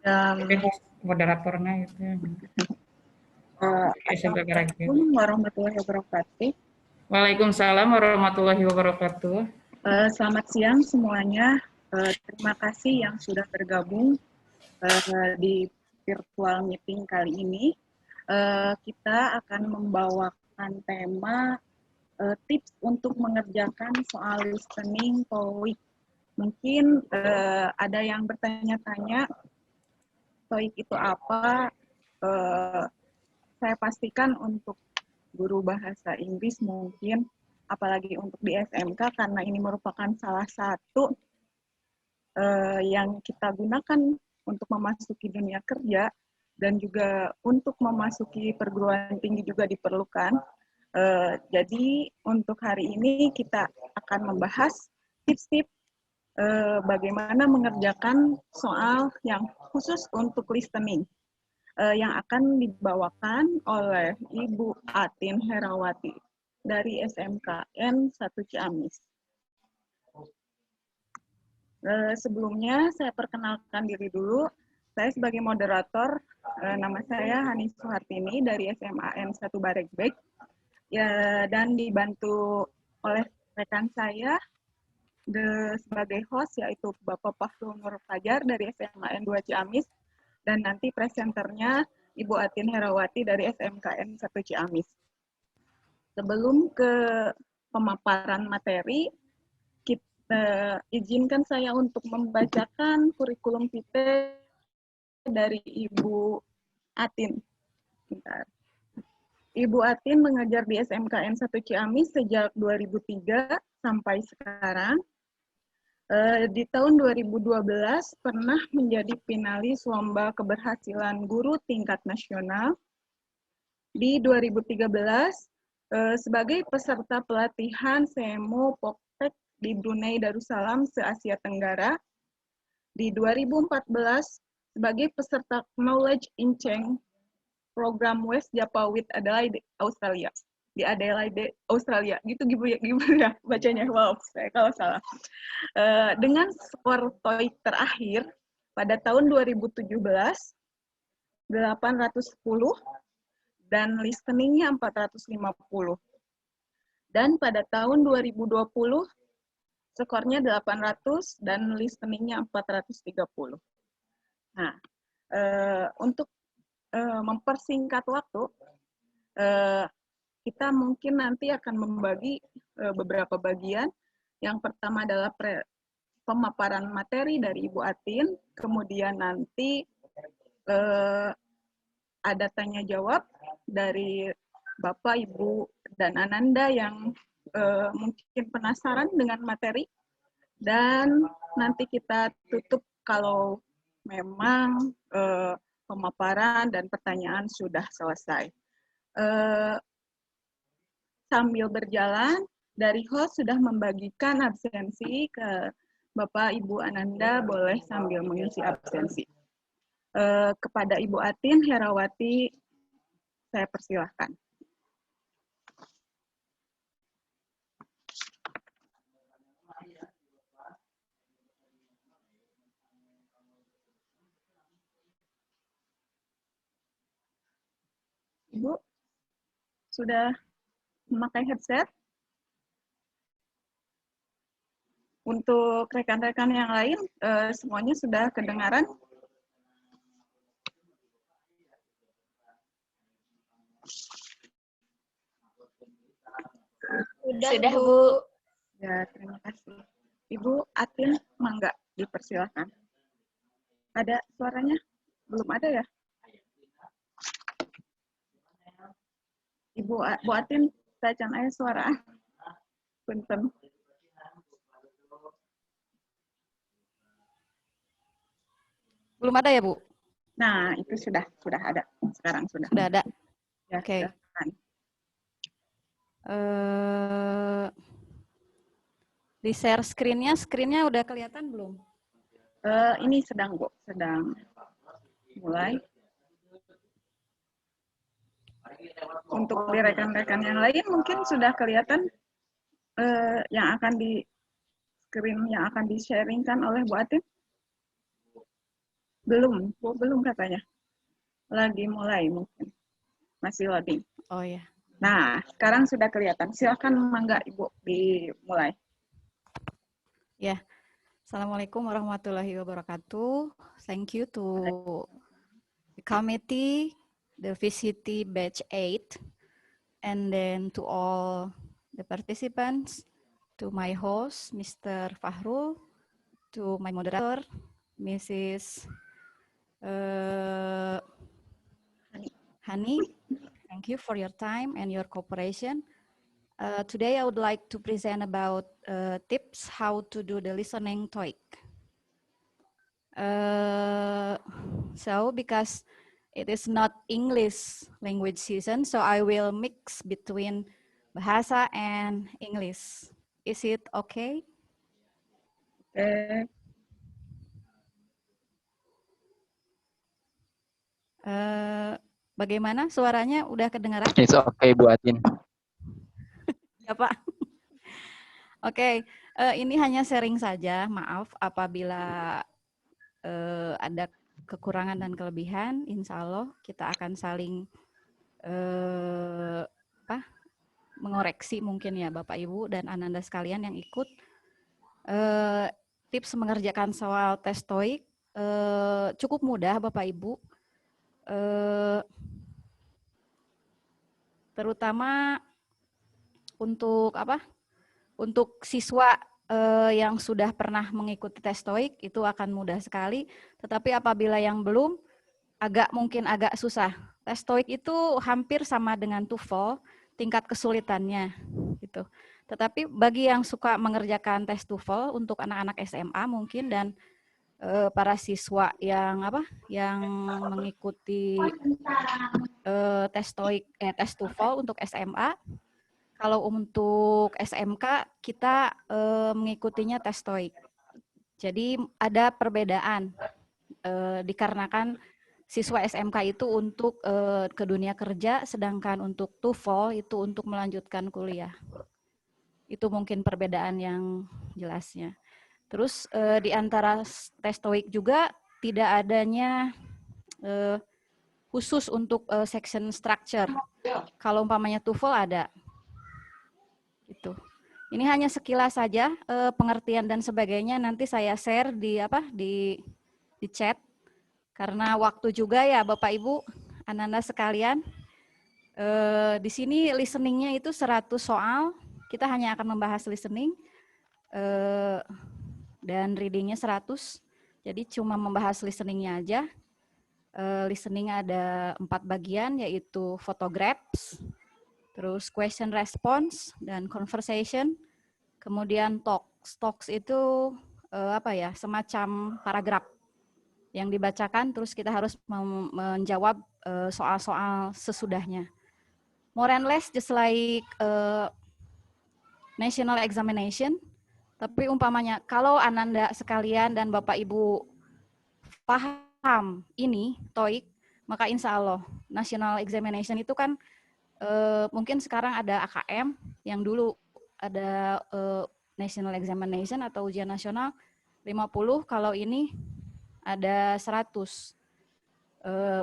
Tapi host moderatornya itu yang Assalamualaikum warahmatullahi wabarakatuh. Waalaikumsalam warahmatullahi wabarakatuh. Selamat siang semuanya. Terima kasih yang sudah bergabung di virtual meeting kali ini. Kita akan membawakan tema tips untuk mengerjakan soal listening TOEIC. Mungkin ada yang bertanya-tanya, TOEIC itu apa? Saya pastikan untuk guru bahasa Inggris mungkin, apalagi untuk di SMK, karena ini merupakan salah satu yang kita gunakan untuk memasuki dunia kerja, dan juga untuk memasuki perguruan tinggi juga diperlukan. Jadi untuk hari ini kita akan membahas tips-tips bagaimana mengerjakan soal yang khusus untuk listening. Yang akan dibawakan oleh Ibu Atin Herawati dari SMKN 1 Ciamis. Sebelumnya saya perkenalkan diri dulu. Saya sebagai moderator, nama saya Hani Suhartini dari SMAN 1 Barekbek, ya, dan dibantu oleh rekan saya sebagai host, yaitu Bapak Fahrul Nur Fajar dari SMAN 2 Ciamis, dan nanti presenternya Ibu Atin Herawati dari SMKN 1 Ciamis. Sebelum ke pemaparan materi, izinkan saya untuk membacakan kurikulum vitae dari Ibu Atin. Bentar. Ibu Atin mengajar di SMKN 1 Ciamis sejak 2003 sampai sekarang. Di tahun 2012 pernah menjadi finalis lomba keberhasilan guru tingkat nasional. Di 2013 sebagai peserta pelatihan SEMO Poktek di Brunei Darussalam se-Asia Tenggara. Di 2014 sebagai peserta Knowledge in Change program West Java with Adelaide, Australia. Di Adelaide, Australia. Gitu ya bacanya. Wow, saya kalau salah. Dengan skor TOEIC terakhir pada tahun 2017, 810, dan listeningnya 450. Dan pada tahun 2020, skornya 800 dan listeningnya 430. Nah, untuk mempersingkat waktu, kita mungkin nanti akan membagi beberapa bagian. Yang pertama adalah pemaparan materi dari Ibu Atin, kemudian nanti ada tanya jawab dari Bapak, Ibu, dan Ananda yang mungkin penasaran dengan materi, dan nanti kita tutup kalau memang pemaparan dan pertanyaan sudah selesai. Sambil berjalan, dari host sudah membagikan absensi ke Bapak, Ibu, Ananda, boleh sambil mengisi absensi. Kepada Ibu Atin Herawati, saya persilahkan. Ibu, sudah memakai headset? Untuk rekan-rekan yang lain, semuanya sudah kedengaran? Sudah, Bu. Ya, terima kasih. Ibu Atin, mangga, dipersilahkan. Ada suaranya? Belum ada ya? Bu Atin, saya can aya suara. Punten. Belum ada ya, Bu? Nah, itu sudah ada. Sekarang sudah. Sudah ada. Ya, Oke. Di share screen-nya udah kelihatan belum? Ini sedang, Bu, sedang mulai. Untuk di rekan-rekan yang lain mungkin sudah kelihatan yang akan di screen yang akan di-sharingkan oleh Bu Atin. Belum katanya. Lagi mulai mungkin. Masih loading. Oh ya. Nah, sekarang sudah kelihatan. Silakan Mangga Ibu dimulai. Ya. Assalamualaikum warahmatullahi wabarakatuh. Thank you to the committee, the VCT batch 8, and then to all the participants, to my host, Mr. Fahrul, to my moderator, Mrs. Hani. Thank you for your time and your cooperation. Today I would like to present about tips how to do the listening TOEIC. So because it is not English language season, so I will mix between Bahasa and English. Is it okay? Bagaimana suaranya? Udah kedengaran? It's okay, Bu Atin. Ya, Pak. Oke, ini hanya sharing saja. Maaf apabila ada kekurangan dan kelebihan. Insya Allah kita akan saling mengoreksi mungkin ya Bapak Ibu dan Ananda sekalian yang ikut. Tips mengerjakan soal tes TOEIC cukup mudah Bapak Ibu. Terutama untuk Untuk siswa yang sudah pernah mengikuti tes TOEIC itu akan mudah sekali. Tetapi apabila yang belum, mungkin agak susah. Tes TOEIC itu hampir sama dengan TOEFL, tingkat kesulitannya gitu. Tetapi bagi yang suka mengerjakan tes TOEFL untuk anak-anak SMA mungkin dan para siswa yang mengikuti tes TOEIC tes TOEFL untuk SMA. Kalau untuk SMK kita mengikutinya tes TOEIC. Jadi ada perbedaan dikarenakan siswa SMK itu untuk ke dunia kerja, sedangkan untuk TOEFL itu untuk melanjutkan kuliah. Itu mungkin perbedaan yang jelasnya. Terus di antara tes TOEIC juga tidak adanya khusus untuk section structure. Kalau umpamanya TOEFL ada. Itu. Ini hanya sekilas saja pengertian dan sebagainya nanti saya share di chat karena waktu juga ya Bapak Ibu Ananda sekalian. Di sini listeningnya itu 100 soal, kita hanya akan membahas listening dan readingnya 100. Jadi cuma membahas listeningnya aja. Listening ada 4 bagian yaitu photographs, terus question response dan conversation, kemudian talks. Talks itu semacam paragraf yang dibacakan, terus kita harus menjawab soal-soal sesudahnya. More and less just like national examination, tapi umpamanya kalau Ananda sekalian dan Bapak Ibu paham ini TOEIC, maka insya Allah national examination itu kan mungkin sekarang ada AKM, yang dulu ada national examination atau ujian nasional 50, kalau ini ada 100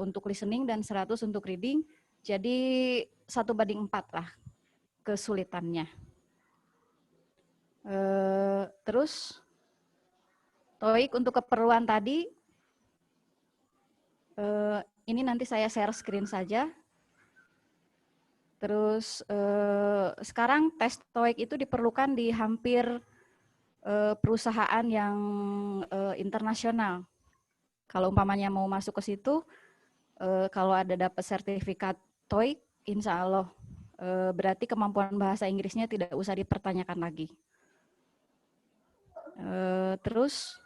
untuk listening dan 100 untuk reading. Jadi 1:4 lah kesulitannya. Terus TOEIC untuk keperluan tadi, ini nanti saya share screen saja. Terus sekarang tes TOEIC itu diperlukan di hampir perusahaan yang internasional. Kalau umpamanya mau masuk ke situ, kalau ada dapat sertifikat TOEIC, insya Allah berarti kemampuan bahasa Inggrisnya tidak usah dipertanyakan lagi. Terus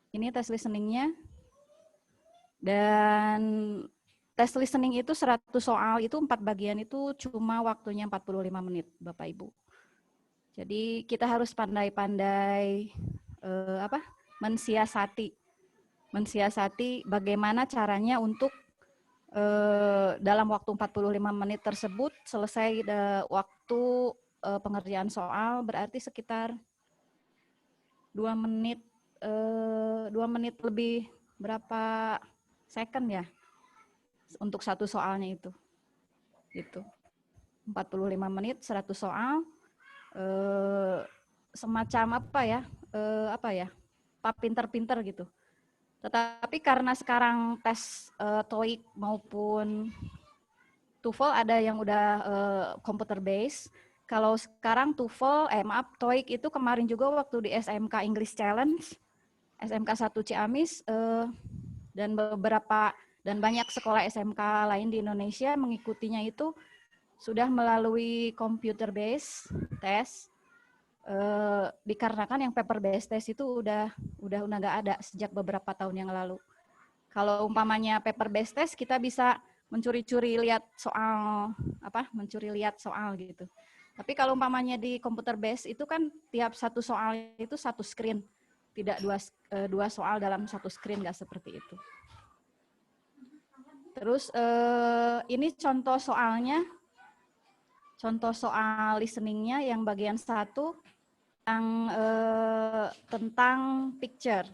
ini tes listeningnya, dan tes listening itu 100 soal, itu 4 bagian itu cuma waktunya 45 menit, Bapak Ibu. Jadi kita harus pandai-pandai mensiasati bagaimana caranya untuk dalam waktu 45 menit tersebut selesai waktu pengerjaan soal, berarti sekitar 2 menit 2 menit lebih berapa second ya untuk satu soalnya itu. Gitu. 45 menit 100 soal. Semacam apa ya? Pinter-pinter gitu. Tetapi karena sekarang tes TOEIC maupun TOEFL ada yang udah computer based. Kalau sekarang TOEIC itu kemarin juga waktu di SMK English Challenge, SMK 1 Ciamis, dan banyak sekolah SMK lain di Indonesia mengikutinya itu sudah melalui computer based test. Dikarenakan yang paper based test itu udah nggak ada sejak beberapa tahun yang lalu. Kalau umpamanya paper based test kita bisa mencuri-curi lihat soal gitu. Tapi kalau umpamanya di computer based itu kan tiap satu soal itu satu screen, tidak dua soal dalam satu screen, nggak seperti itu. Terus ini contoh soalnya, contoh soal listeningnya yang bagian 1 yang tentang picture.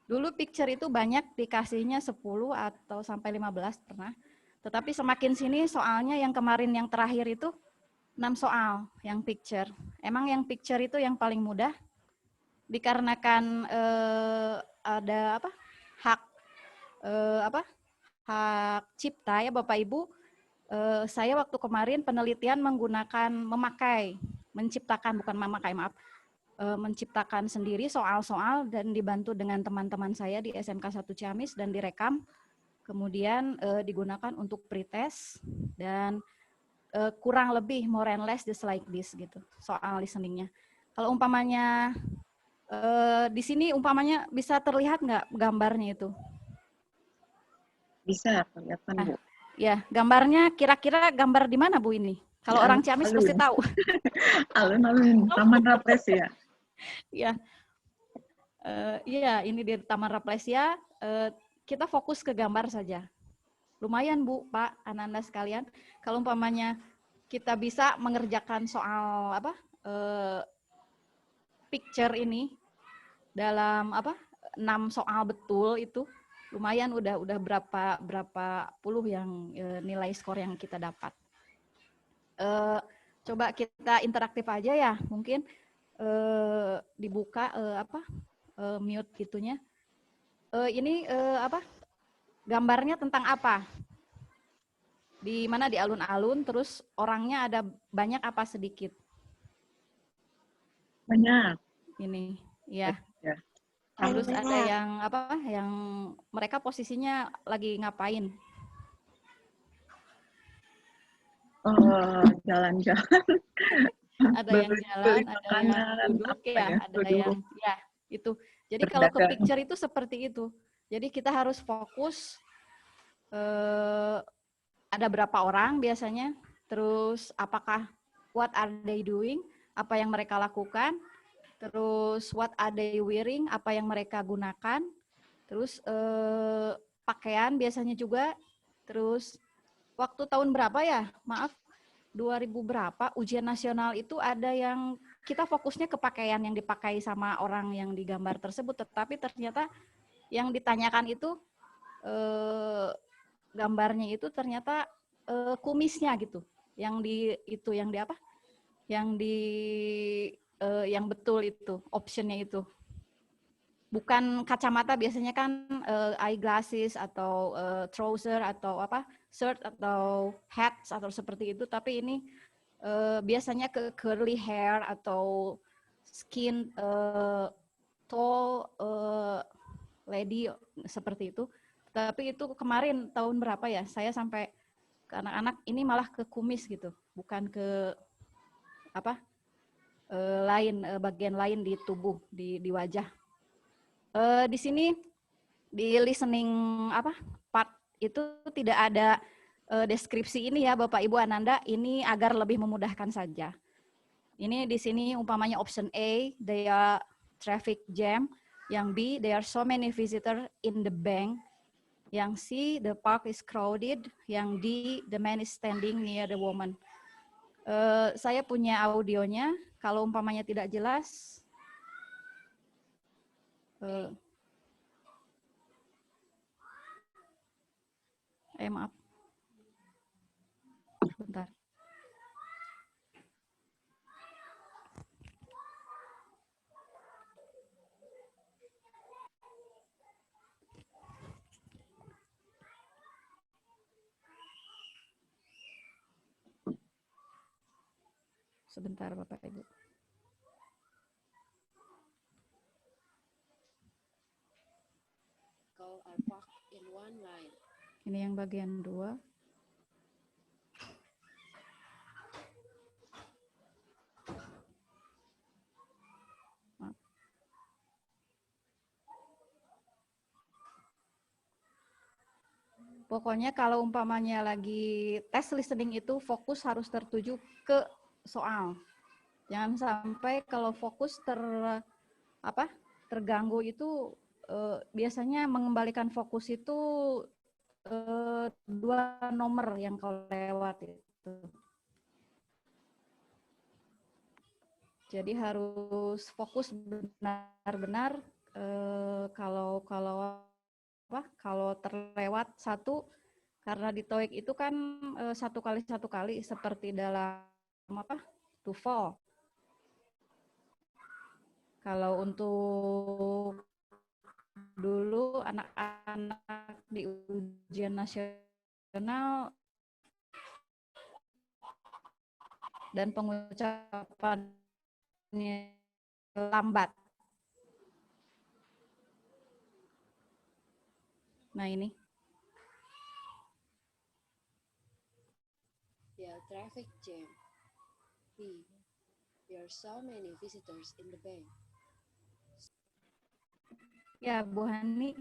Dulu picture itu banyak dikasihnya 10 atau sampai 15 pernah. Tetapi semakin sini soalnya yang kemarin yang terakhir itu 6 soal yang picture. Emang yang picture itu yang paling mudah dikarenakan ada hak hak cipta ya Bapak Ibu. Saya waktu kemarin penelitian menciptakan sendiri soal-soal dan dibantu dengan teman-teman saya di SMK 1 Ciamis dan direkam. Kemudian digunakan untuk pretest dan kurang lebih more and less just like this gitu soal listeningnya. Kalau umpamanya di sini umpamanya bisa terlihat nggak gambarnya itu? Bisa kelihatan Bu. Ya, gambarnya kira-kira gambar di mana Bu ini? Kalau orang Ciamis pasti tahu. Alun-alun Taman Rafflesia. Ya, iya ini di Taman Rafflesia. Kita fokus ke gambar saja. Lumayan Bu, Pak, Ananda sekalian. Kalau umpamanya kita bisa mengerjakan soal picture ini dalam 6 soal betul itu lumayan udah berapa puluh yang nilai skor yang kita dapat. Coba kita interaktif aja ya, mungkin dibuka mute gitunya. Ini gambarnya tentang apa? Di mana di alun-alun, terus orangnya ada banyak apa sedikit? Banyak. Ini, ya. Ya. Terus ada yang mereka posisinya lagi ngapain? Jalan-jalan. Ada yang jalan, ada yang duduk ada yang itu. Jadi kalau ke picture itu seperti itu. Jadi kita harus fokus ada berapa orang biasanya, terus apakah what are they doing, apa yang mereka lakukan, terus what are they wearing, apa yang mereka gunakan, terus pakaian biasanya juga, terus waktu tahun berapa ya, maaf, 2000 berapa, ujian nasional itu ada yang kita fokusnya ke pakaian yang dipakai sama orang yang digambar tersebut, tetapi ternyata yang ditanyakan itu gambarnya itu ternyata kumisnya gitu, yang betul itu optionnya itu bukan kacamata, biasanya kan eyeglasses atau trouser atau shirt atau hats atau seperti itu, tapi ini biasanya ke curly hair atau skin tall lady seperti itu. Tapi itu kemarin tahun berapa ya, saya sampai ke anak-anak ini malah ke kumis gitu, bukan ke bagian lain di tubuh, di wajah. Di sini di listening part itu tidak ada deskripsi ini ya Bapak Ibu Ananda, ini agar lebih memudahkan saja. Ini di sini umpamanya option A, they are traffic jam. Yang B, there are so many visitors in the bank. Yang C, the park is crowded. Yang D, the man is standing near the woman. Saya punya audionya, kalau umpamanya tidak jelas, Eh, maaf, bentar. Sebentar Bapak Ibu. Call are parked in one line. Ini yang bagian 2. Pokoknya kalau umpamanya lagi tes listening itu fokus harus tertuju ke soal. Jangan sampai kalau fokus terganggu itu biasanya mengembalikan fokus itu 2 nomor yang kalau lewat itu. Jadi harus fokus benar-benar kalau terlewat satu, karena di TOEIC itu kan 1 kali 1 kali seperti dalam TOEFL. Kalau untuk dulu anak-anak di ujian nasional dan pengucapannya lambat. Nah ini. Yeah, traffic jam. B. There are so many visitors in the bank. Ya, Bu Hani.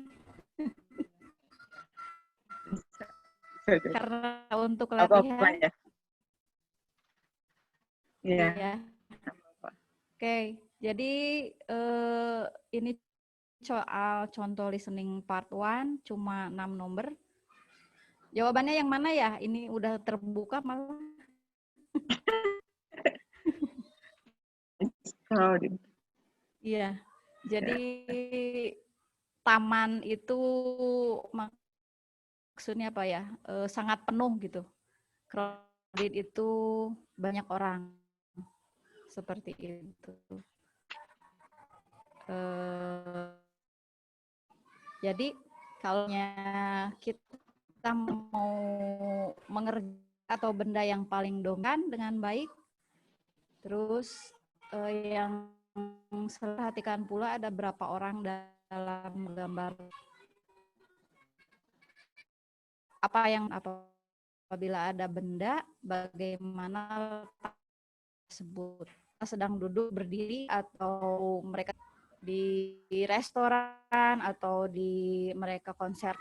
Karena untuk Apa-apa latihan. ya. Iya. Ya. Oke, jadi ini soal contoh listening part 1 cuma 6 nomor. Jawabannya yang mana ya? Ini udah terbuka malah. Iya. Jadi taman itu maksudnya apa ya? Sangat penuh gitu. Crowded itu banyak orang. Seperti itu. Jadi kalau kita mau mengerjakan atau benda yang paling dominan dengan baik, terus yang perhatikan pula ada berapa orang dalam gambar. Apabila ada benda, bagaimana tersebut. Sedang duduk berdiri atau mereka di restoran atau di mereka konser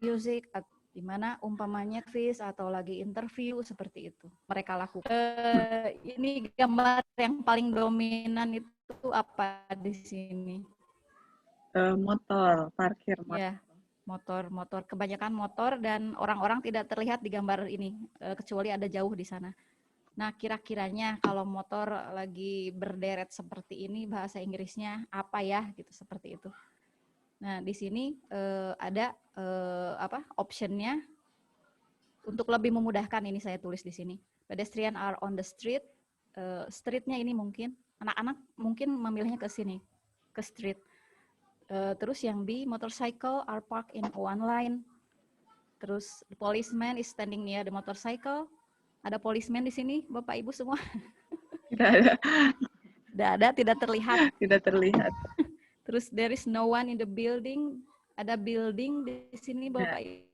musik atau di mana umpamanya quiz atau lagi interview seperti itu mereka lakukan. Ini gambar yang paling dominan itu apa di sini? Motor, parkir motor. Ya, motor. Kebanyakan motor dan orang-orang tidak terlihat di gambar ini kecuali ada jauh di sana. Nah, kira-kiranya kalau motor lagi berderet seperti ini, bahasa Inggrisnya apa ya, gitu seperti itu. Nah, di sini ada optionnya untuk lebih memudahkan. Ini saya tulis di sini. Pedestrian are on the street. Streetnya ini mungkin anak-anak mungkin memilihnya ke sini, ke street. Terus yang B, motorcycle are parked in one line. Terus the policeman is standing near the motorcycle. Ada policeman di sini, Bapak Ibu semua? Tidak ada. Tidak ada, tidak terlihat. Tidak terlihat. Terus there is no one in the building. Ada building di sini, Bapak Ibu.